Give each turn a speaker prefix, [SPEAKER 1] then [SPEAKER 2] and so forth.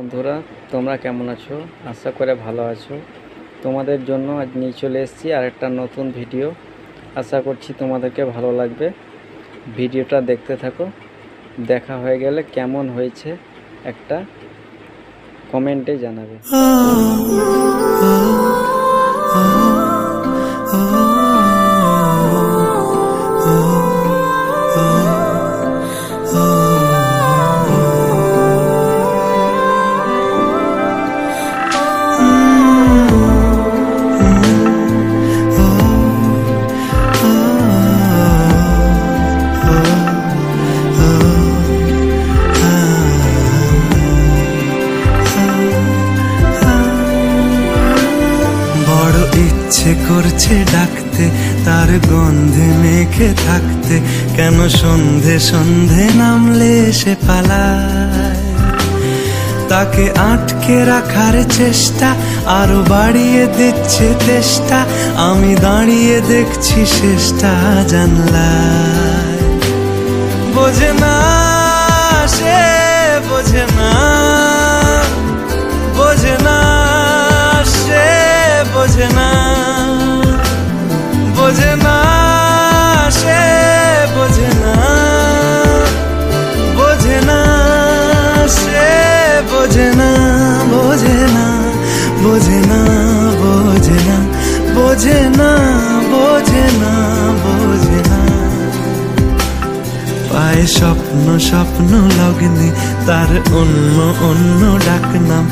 [SPEAKER 1] বন্ধুরা, তোমরা কেমন আছো? আশা করে ভালো আছো। তোমাদের জন্য আজ নিয়ে চলে এসেছি আরেকটা নতুন ভিডিও। আশা করছি তোমাদেরকে ভালো লাগবে। ভিডিওটা দেখতে থাকো। দেখা হয়ে গেলে কেমন হয়েছে একটা কমেন্টে জানাবে।
[SPEAKER 2] ইচ্ছে করছে ডাকতে, তার গন্ধে মেখে থাকতে, কেন সন্ধে সন্ধে নামলে সে পালায়। তাকে আটকে রাখার চেষ্টা আরো বাড়িয়ে দিচ্ছে তেষ্টা, আমি দাঁড়িয়ে দেখছি শেষটা জানলায়। বোঝে না সে, বোঝে না, বোঝে না সে, বোঝে না, বোঝে না সে, বোঝে না, বোঝে না সে, বোঝে না, বোঝে না, বোঝে না, বোঝে না, বোঝে না, বোঝে না, বোঝে না। পায়ে স্বপ্ন স্বপ্ন লগ্নে তার অন্য অন্য ডাক নাম।